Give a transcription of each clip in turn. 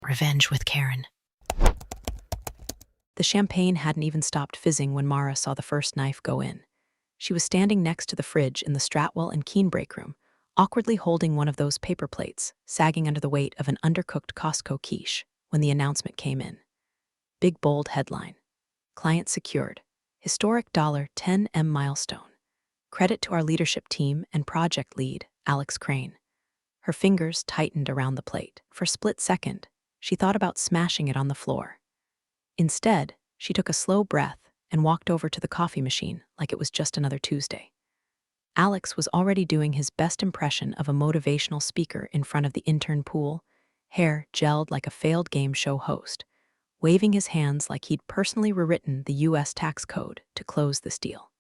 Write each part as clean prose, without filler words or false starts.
Revenge with Karen. The champagne hadn't even stopped fizzing when Mara saw the first knife go in. She was standing next to the fridge in the Stratwell and Keene break room, awkwardly holding one of those paper plates, sagging under the weight of an undercooked Costco quiche, when the announcement came in. Big bold headline. Client secured. Historic $10M milestone. Credit to our leadership team and project lead, Alex Crane. Her fingers tightened around the plate. For a split second, she thought about smashing it on the floor. Instead, she took a slow breath and walked over to the coffee machine like it was just another Tuesday. Alex was already doing his best impression of a motivational speaker in front of the intern pool, hair gelled like a failed game show host, waving his hands like he'd personally rewritten the U.S. tax code to close this deal.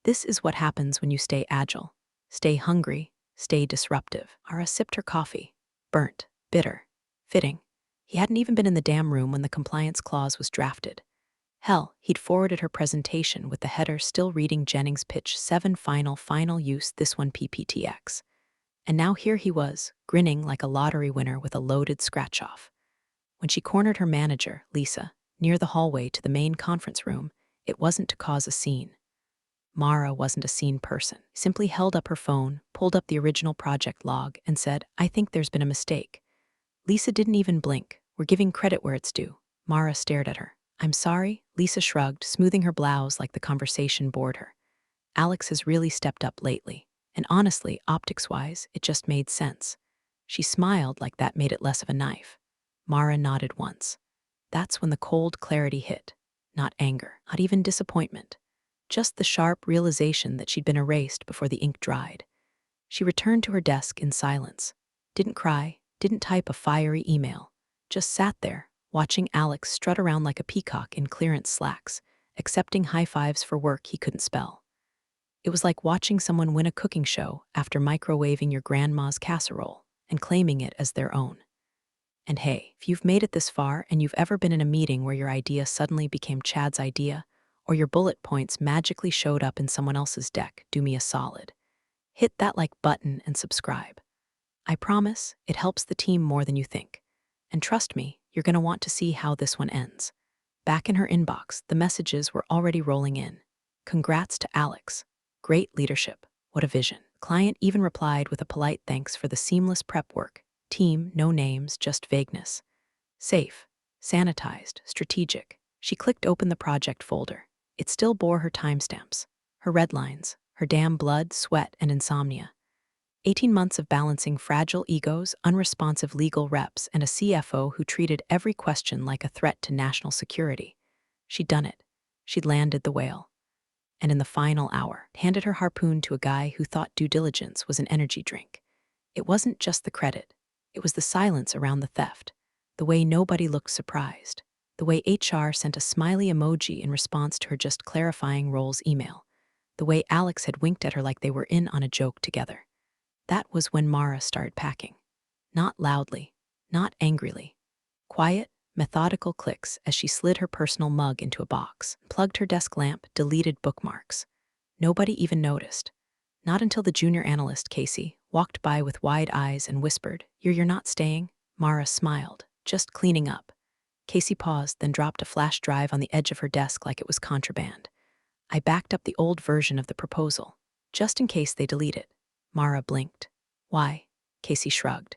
This is what happens when you stay agile, stay hungry, stay disruptive. Mara sipped her coffee. Burnt, bitter, fitting. He hadn't even been in the damn room when the compliance clause was drafted. Hell, he'd forwarded her presentation with the header still reading Jennings' pitch 7 final use this one PPTX. And now here he was, grinning like a lottery winner with a loaded scratch-off. When she cornered her manager, Lisa, near the hallway to the main conference room, it wasn't to cause a scene. Mara wasn't a scene person. Simply held up her phone, pulled up the original project log, and said, "I think there's been a mistake." Lisa didn't even blink. "We're giving credit where it's due." Mara stared at her. "I'm sorry," Lisa shrugged, smoothing her blouse like the conversation bored her. Alex has really stepped up lately. And honestly, optics-wise, it just made sense. She smiled like that made it less of a knife. Mara nodded once. That's when the cold clarity hit. Not anger, not even disappointment. Just the sharp realization that she'd been erased before the ink dried. She returned to her desk in silence. Didn't cry, didn't type a fiery email. Just sat there, watching Alex strut around like a peacock in clearance slacks, accepting high fives for work he couldn't spell. It was like watching someone win a cooking show after microwaving your grandma's casserole and claiming it as their own. And hey, if you've made it this far and you've ever been in a meeting where your idea suddenly became Chad's idea, or your bullet points magically showed up in someone else's deck, do me a solid. Hit that like button and subscribe. I promise, it helps the team more than you think. And trust me, you're going to want to see how this one ends. Back in her inbox, the messages were already rolling in. Congrats to Alex. Great leadership. What a vision. Client even replied with a polite thanks for the seamless prep work. Team, no names, just vagueness. Safe, sanitized, strategic. She clicked open the project folder. It still bore her timestamps, her red lines, her damn blood, sweat, and insomnia. 18 months of balancing fragile egos, unresponsive legal reps, and a CFO who treated every question like a threat to national security. She'd done it. She'd landed the whale. And in the final hour, handed her harpoon to a guy who thought due diligence was an energy drink. It wasn't just the credit. It was the silence around the theft, the way nobody looked surprised, the way HR sent a smiley emoji in response to her just clarifying roles email, the way Alex had winked at her like they were in on a joke together. That was when Mara started packing. Not loudly, not angrily. Quiet, methodical clicks as she slid her personal mug into a box, plugged her desk lamp, deleted bookmarks. Nobody even noticed. Not until the junior analyst, Casey, walked by with wide eyes and whispered, You're not staying?" Mara smiled, just cleaning up. Casey paused, then dropped a flash drive on the edge of her desk like it was contraband. "I backed up the old version of the proposal, just in case they delete it." Mara blinked. "Why?" Casey shrugged.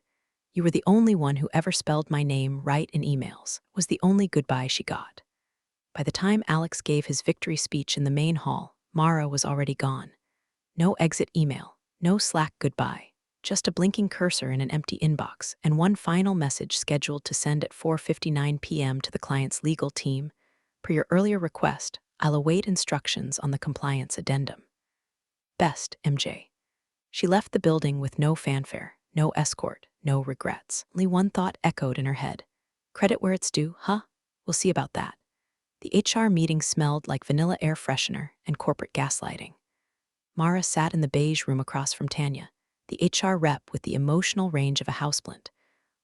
"You were the only one who ever spelled my name right in emails," was the only goodbye she got. By the time Alex gave his victory speech in the main hall, Mara was already gone. No exit email, no Slack goodbye, just a blinking cursor in an empty inbox and one final message scheduled to send at 4:59 p.m. to the client's legal team. Per your earlier request, I'll await instructions on the compliance addendum. Best, MJ. She left the building with no fanfare, no escort, no regrets. Only one thought echoed in her head. Credit where it's due, huh? We'll see about that. The HR meeting smelled like vanilla air freshener and corporate gaslighting. Mara sat in the beige room across from Tanya, the HR rep with the emotional range of a houseplant,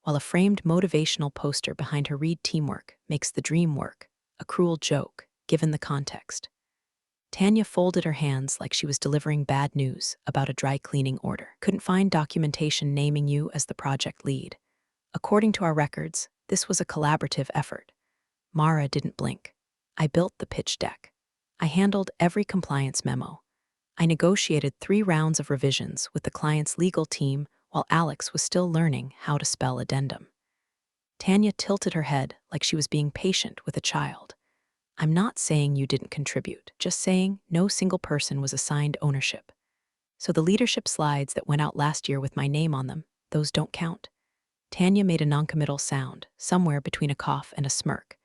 while a framed motivational poster behind her read teamwork makes the dream work, a cruel joke, given the context. Tanya folded her hands like she was delivering bad news about a dry cleaning order. Couldn't find documentation naming you as the project lead. According to our records, This was a collaborative effort. Mara didn't blink. I built the pitch deck. I handled every compliance memo. I negotiated 3 rounds of revisions with the client's legal team while Alex was still learning how to spell addendum. Tanya tilted her head like she was being patient with a child. I'm not saying you didn't contribute, just saying no single person was assigned ownership. So the leadership slides that went out last year with my name on them, those don't count. Tanya made a noncommittal sound, somewhere between a cough and a smirk.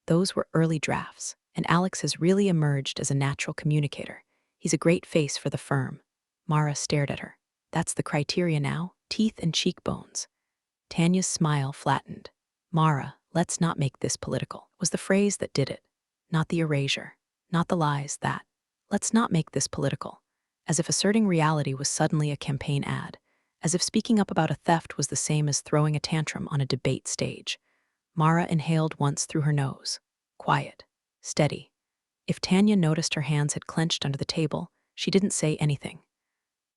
Those were early drafts, and Alex has really emerged as a natural communicator. He's a great face for the firm. Mara stared at her. That's the criteria now, teeth and cheekbones. Tanya's smile flattened. Mara, let's not make this political, was the phrase that did it. Not the erasure, not the lies, that. Let's not make this political. As if asserting reality was suddenly a campaign ad. As if speaking up about a theft was the same as throwing a tantrum on a debate stage. Mara inhaled once through her nose. Quiet. Steady. If Tanya noticed her hands had clenched under the table, she didn't say anything.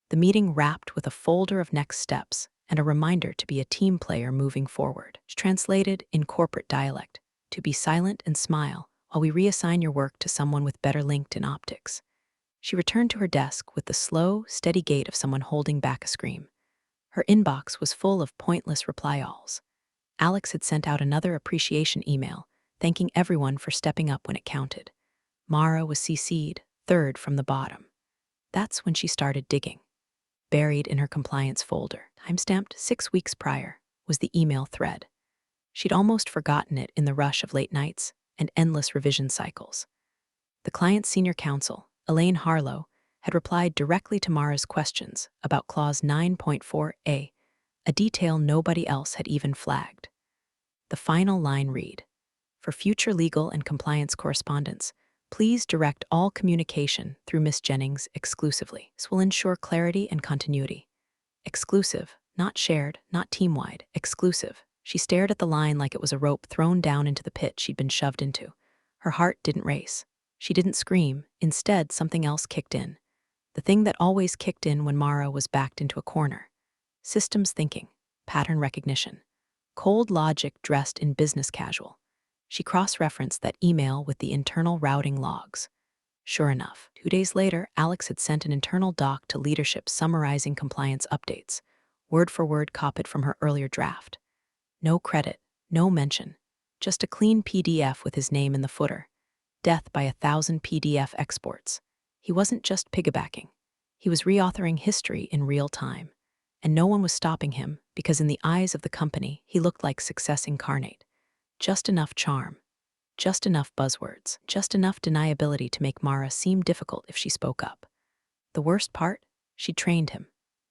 The meeting wrapped with a folder of next steps and a reminder to be a team player moving forward. Translated in corporate dialect, to be silent and smile while we reassign your work to someone with better LinkedIn optics. She returned to her desk with the slow, steady gait of someone holding back a scream. Her inbox was full of pointless reply-alls. Alex had sent out another appreciation email, thanking everyone for stepping up when it counted. Mara was CC'd, third from the bottom. That's when she started digging. Buried in her compliance folder, timestamped 6 weeks prior, was the email thread. She'd almost forgotten it in the rush of late nights and endless revision cycles. The client's senior counsel, Elaine Harlow, had replied directly to Mara's questions about Clause 9.4a, a detail nobody else had even flagged. The final line read, "For future legal and compliance correspondence, please direct all communication through Ms. Jennings exclusively. This will ensure clarity and continuity." Exclusive, not shared, not team-wide, exclusive. She stared at the line like it was a rope thrown down into the pit she'd been shoved into. Her heart didn't race. She didn't scream. Instead, something else kicked in. The thing that always kicked in when Mara was backed into a corner. Systems thinking, pattern recognition. Cold logic dressed in business casual. She cross-referenced that email with the internal routing logs. Sure enough, 2 days later, Alex had sent an internal doc to leadership summarizing compliance updates, word for word copied from her earlier draft. No credit, no mention, just a clean PDF with his name in the footer. Death by 1,000 PDF exports. He wasn't just piggybacking. He was reauthoring history in real time. And no one was stopping him because in the eyes of the company, he looked like success incarnate. Just enough charm. Just enough buzzwords. Just enough deniability to make Mara seem difficult if she spoke up. The worst part? She'd trained him.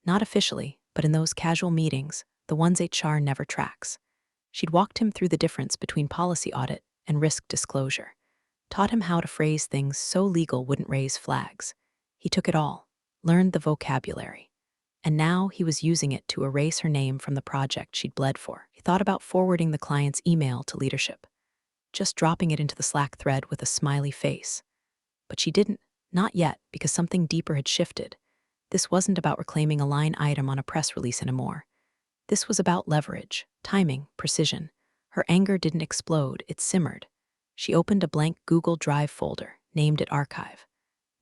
Not officially, but in those casual meetings, the ones HR never tracks. She'd walked him through the difference between policy audit and risk disclosure. Taught him how to phrase things so legal wouldn't raise flags. He took it all, learned the vocabulary. And now he was using it to erase her name from the project she'd bled for. He thought about forwarding the client's email to leadership, just dropping it into the Slack thread with a smiley face. But she didn't, not yet, because something deeper had shifted. This wasn't about reclaiming a line item on a press release anymore. This was about leverage, timing, precision. Her anger didn't explode, it simmered. She opened a blank Google Drive folder, named it Archive.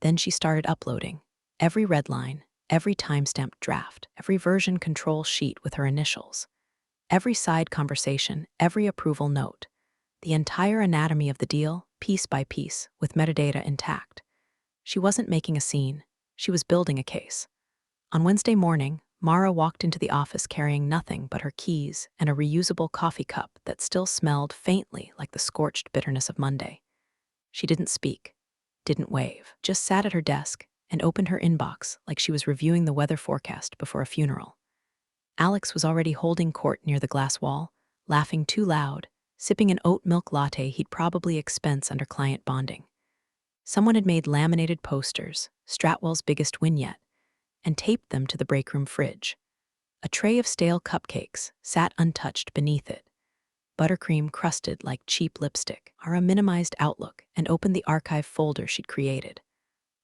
Then she started uploading. Every red line, every timestamped draft, every version control sheet with her initials. Every side conversation, every approval note. The entire anatomy of the deal, piece by piece, with metadata intact. She wasn't making a scene. She was building a case. On Wednesday morning, Mara walked into the office carrying nothing but her keys and a reusable coffee cup that still smelled faintly like the scorched bitterness of Monday. She didn't speak, didn't wave, just sat at her desk and opened her inbox like she was reviewing the weather forecast before a funeral. Alex was already holding court near the glass wall, laughing too loud, sipping an oat milk latte he'd probably expense under client bonding. Someone had made laminated posters, Stratwell's biggest win yet, and taped them to the breakroom fridge. A tray of stale cupcakes sat untouched beneath it. Buttercream crusted like cheap lipstick. Mara minimized Outlook and opened the archive folder she'd created.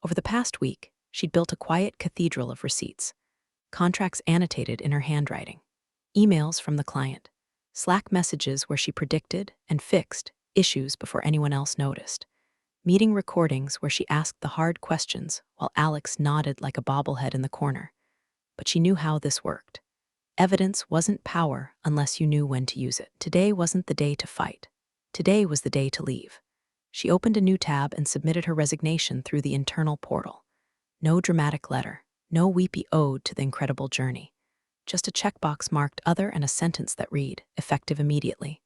Over the past week, she'd built a quiet cathedral of receipts. Contracts annotated in her handwriting. Emails from the client. Slack messages where she predicted and fixed issues before anyone else noticed. Meeting recordings where she asked the hard questions while Alex nodded like a bobblehead in the corner. But she knew how this worked. Evidence wasn't power unless you knew when to use it. Today wasn't the day to fight. Today was the day to leave. She opened a new tab and submitted her resignation through the internal portal. No dramatic letter, no weepy ode to the incredible journey. Just a checkbox marked other and a sentence that read, effective immediately.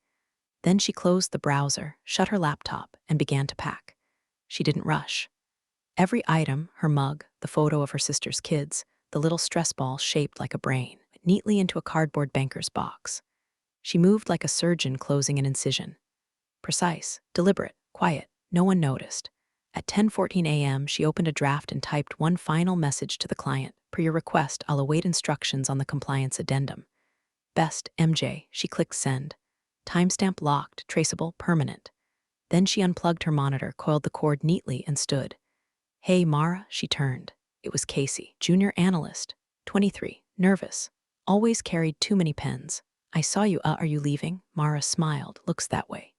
Then she closed the browser, shut her laptop, and began to pack. She didn't rush. Every item, her mug, the photo of her sister's kids, the little stress ball shaped like a brain, neatly into a cardboard banker's box. She moved like a surgeon closing an incision. Precise, deliberate, quiet, no one noticed. At 10:14 a.m., she opened a draft and typed one final message to the client. Per your request, I'll await instructions on the compliance addendum. Best, MJ. She clicked send. Timestamp locked, traceable, permanent. Then she unplugged her monitor, coiled the cord neatly, and stood. Hey, Mara, she turned. It was Casey, junior analyst, 23, nervous. Always carried too many pens. I saw you, are you leaving? Mara smiled, looks that way.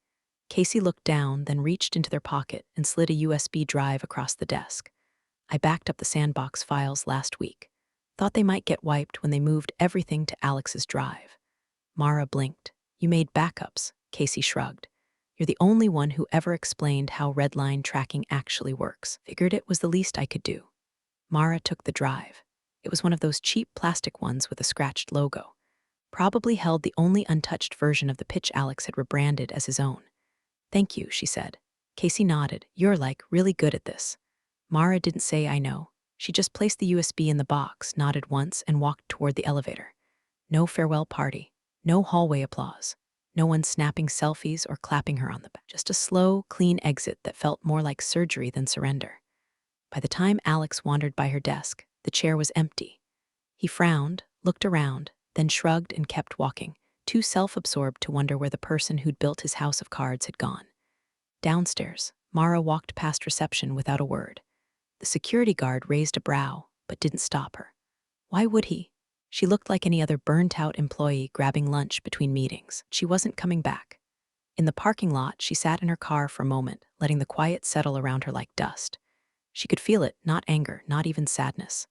Casey looked down, then reached into their pocket and slid a USB drive across the desk. I backed up the sandbox files last week. Thought they might get wiped when they moved everything to Alex's drive. Mara blinked. You made backups, Casey shrugged. You're the only one who ever explained how redline tracking actually works. Figured it was the least I could do. Mara took the drive. It was one of those cheap plastic ones with a scratched logo. Probably held the only untouched version of the pitch Alex had rebranded as his own. Thank you, she said. Casey nodded. You're really good at this. Mara didn't say I know. She just placed the USB in the box, nodded once, and walked toward the elevator. No farewell party. No hallway applause. No one snapping selfies or clapping her on the back. Just a slow, clean exit that felt more like surgery than surrender. By the time Alex wandered by her desk, the chair was empty. He frowned, looked around, then shrugged and kept walking, too self-absorbed to wonder where the person who'd built his house of cards had gone. Downstairs, Mara walked past reception without a word. The security guard raised a brow, but didn't stop her. Why would he? She looked like any other burnt-out employee grabbing lunch between meetings. She wasn't coming back. In the parking lot, she sat in her car for a moment, letting the quiet settle around her like dust. She could feel it, not anger, not even sadness.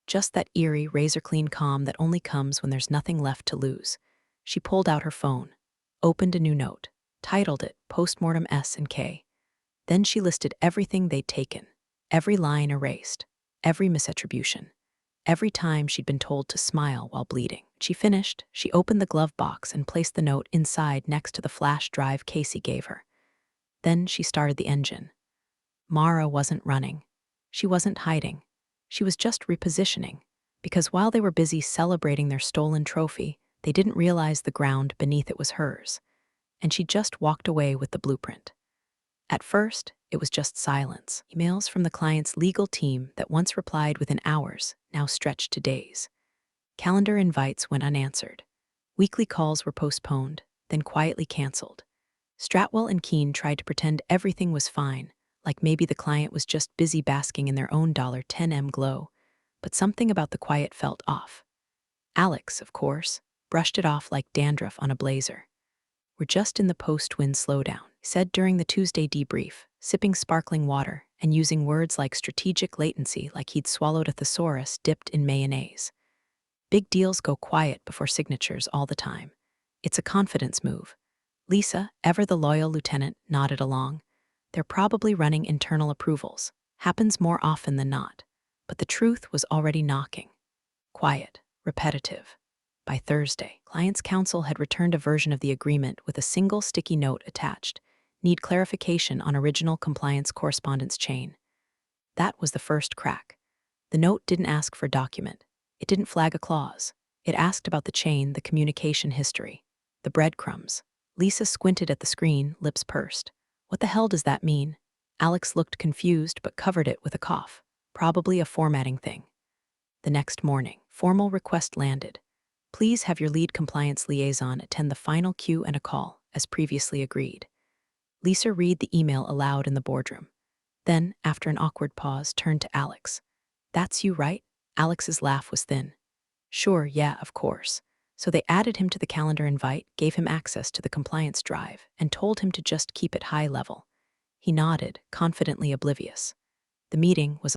Just that eerie, razor-clean calm that only comes when there's nothing left to lose. She pulled out her phone, opened a new note, titled it Postmortem S&K. Then she listed everything they'd taken, every line erased, every misattribution, every time she'd been told to smile while bleeding. She finished, she opened the glove box and placed the note inside next to the flash drive Casey gave her. Then she started the engine. Mara wasn't running. She wasn't hiding. She was just repositioning, because while they were busy celebrating their stolen trophy, they didn't realize the ground beneath it was hers, and she just walked away with the blueprint. At first, it was just silence. Emails from the client's legal team that once replied within hours now stretched to days. Calendar invites went unanswered. Weekly calls were postponed, then quietly canceled. Stratwell and Keene tried to pretend everything was fine, like maybe the client was just busy basking in their own $10M glow, but something about the quiet felt off. Alex, of course, brushed it off like dandruff on a blazer. We're just in the post-win slowdown, he said during the Tuesday debrief, sipping sparkling water and using words like strategic latency like he'd swallowed a thesaurus dipped in mayonnaise. Big deals go quiet before signatures all the time. It's a confidence move. Lisa, ever the loyal lieutenant, nodded along. They're probably running internal approvals. Happens more often than not. But the truth was already knocking. Quiet, repetitive. By Thursday, client's counsel had returned a version of the agreement with a single sticky note attached. Need clarification on original compliance correspondence chain. That was the first crack. The note didn't ask for a document. It didn't flag a clause. It asked about the chain, the communication history, the breadcrumbs. Lisa squinted at the screen, lips pursed. What the hell does that mean? Alex looked confused but covered it with a cough. Probably a formatting thing. The next morning, formal request landed. Please have your lead compliance liaison attend the final cue and a call, as previously agreed. Lisa read the email aloud in the boardroom. Then, after an awkward pause, turned to Alex. That's you, right? Alex's laugh was thin. Sure, yeah, of course. So they added him to the calendar invite, gave him access to the compliance drive, and told him to just keep it high level. He nodded, confidently oblivious. The meeting was